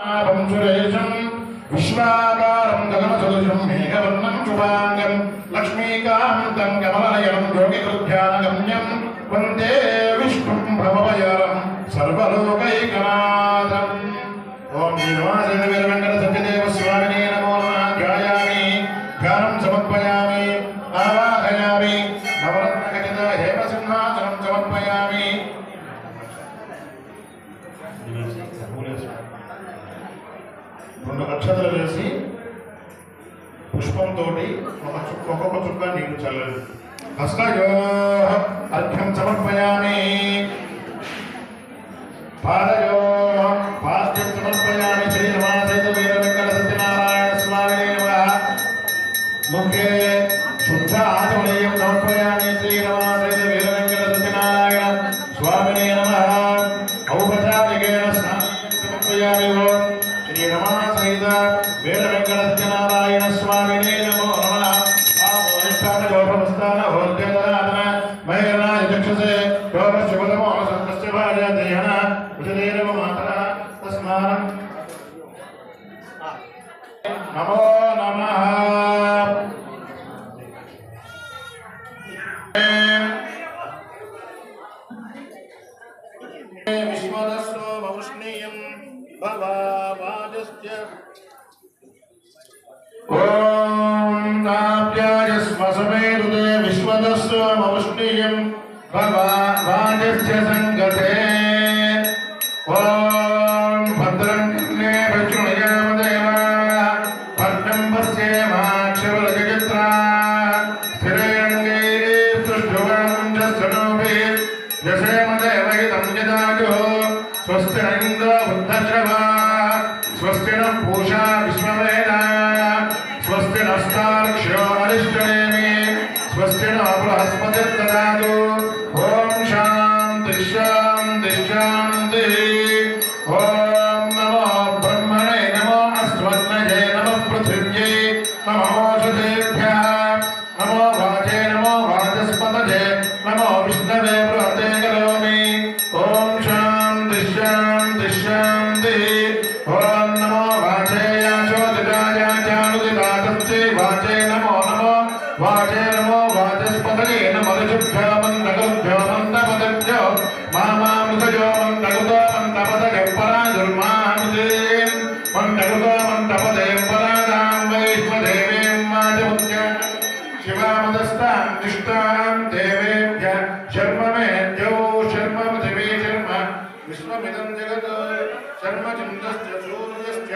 सुरेशं विश्वाकारं गगनसदृशं मेघवर्णं शुभांगं लक्ष्मीकान्तं कमलनयनं योगिकृध्यानगम्यं वन्दे विष्णुं भवभयहरं सर्वलोकैकनाथम्। ओम श्रीनिवासेन वीरवेंकट सत्यदेव स्वामिने नमो नमः। ध्यायामि ध्यानं समर्पयामि आवाहयामि नवरत्नखचित हेमसिंहासनं समर्पयामि। రెండు అక్షతలు వేసి పుష్పంతో ఒక్కొక్క చుక్క నీరు చల్లండి. హస్తయో అర్ఘ్యం సమర్పయామి. పాదయో పాద్యం సమర్పయామి. శ్రీనివాసేన వీరవేంకట సత్యనారాయణ స్వామినే నమః. ముఖే శుద్ధ ఆచమనీయం సమర్పయామి. శ్రీనివాసేన వీరవేంకట సత్యనారాయణ స్వామినే నమః. ఔపచారికేణ స్నానం సమర్పయామి. ఓం శ్రీ రమాసహిత వీరవేంకట సత్యనారాయణ స్వామినే నమో నమః. ఆమోనిష్టాన యోగమస్థాన హోద్యదనాదన మహేరాజ చక్షుషే యోగశుభతమో సంతస్య భార్య దేహన ఉషదేవ మాతర తస్మాన్ నమో నమః. విశ్వదస్తో మౌష్ణీయం భవావాజస్య ఓం నాభ్యాయస్మ సమేరుదే విశ్వదస్వ మౌష్ణీయం భవావాజస్య సంగతే. ఓం భద్రం కర్ణే విష్ణుయామదేవాః భద్రం పశ్యేమాక్షరజయత్రాः స్థిరైరంగైः సుష్ఠువాంఛస్తనోభిः యసేమదేవైదం యదాయుः. స్వస్తి న ఇంద్రో వృద్ధశ్రవాः స్వస్తి న పూషా విశ్వవేదాः స్వస్తి నస్తార్క్ష్యో అరిష్టనేమి స్వస్తి న బృహస్పతిర్దదాతు. ఓం శాంతి శాంతి శాంతి. ఓం నమో బ్రహ్మణే నమో అస్మద్మజే నమః పృథివ్యై నమో ఓషధేభ్యः నమో వాచే నమో వాచస్పతజే నమో విష్ణవే బృహతే కరోమి. ఓం శాంతి శాంతి శాంతి. ఓం నమో వాచే యాచోదితాయ చానుదితాతస్యై వాచే నమో నమో వాచే నమో వాచస్పతజే నమరుజుభ్యో మందగుభ్యో మందపదభ్యో మామామృతజో మందగుతో మందపదగ పరాదుర్మామృతేం మందగుతో మందపదే పరాదాం వైశ్వదేవీం మాజముఖ్య శివామదస్తాం నిష్టాం దేవేభ్య శర్మమేద్యో శర్మమదివే శర్మ విశ్వమిదం జగత్ శర్మచంద్రస్య సూర్యస్య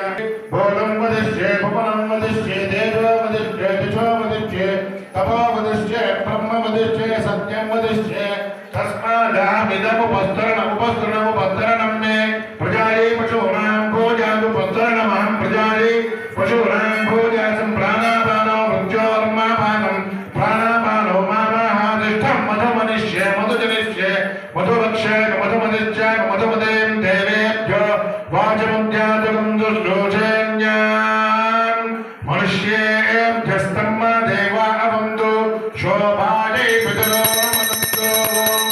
భోగం వదిష్యే భువనం వదిష్యే తేజో వదిష్యే దిశో వదిష్యే తపో వదిష్యే బ్రహ్మ వదిష్యే సత్యం వదిష్యే తస్మాదామిదముపస్తరణముపస్తరణం మే ప్రజాయే పశూనాం భోజాదుపస్తరణమహం ప్రజాయే పశూనాం భోజాసం ప్రాణాపానో మృత్యోర్మాపానం ప్రాణాపానో మామాహాదిష్టం మధుమనిష్యే మధుజనిష్యే మధువక్ష్యే మధుమదిష్యే మధుమదేం దేవేభ్యో వాచముద్యాతకం దుశ్లోచేన్యాన్ మనుష్యేభ్యస్తమ్మ దేవా అవంతు శోభాయై పితరో మదంతో. ఓం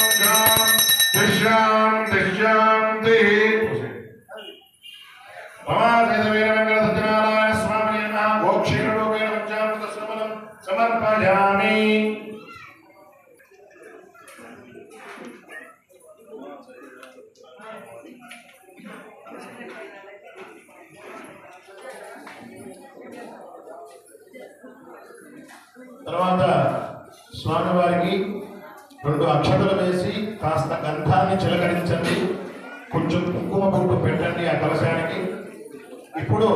శాంతి శాంతి. భవాసేన వీరవేంకట సత్యనారాయణ స్వామినే నమః. గోక్షీరూపేణ పంచామృత శ్రవణం సమర్పయామి. తర్వాత స్వామివారికి రెండు అక్షతలు వేసి కాస్త గంధాన్ని చిలకరించండి. కొంచెం కుంకుమ బొట్టు పెట్టండి ఆ కలశానికి. ఇప్పుడు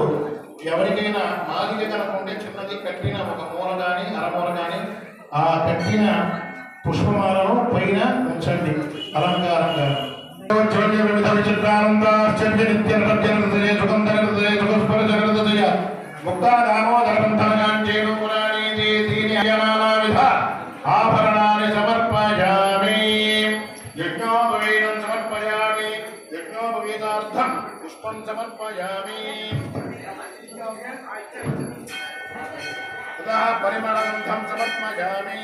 ఎవరికైనా మాదిగ కనుకుంటే చిన్నది కట్టిన ఒక మూల కానీ అరమూల కానీ ఆ కట్టిన పుష్పమాలను పైన ఉంచండి అలంకారంగా. ఆభరణాన్ని సమర్పయామి. యజ్ఞోపవీతం సమర్పయామి. యజ్ఞోపవీతార్థం పుష్పం సమర్పయామి. పరిమళగంధం సమర్పయామి.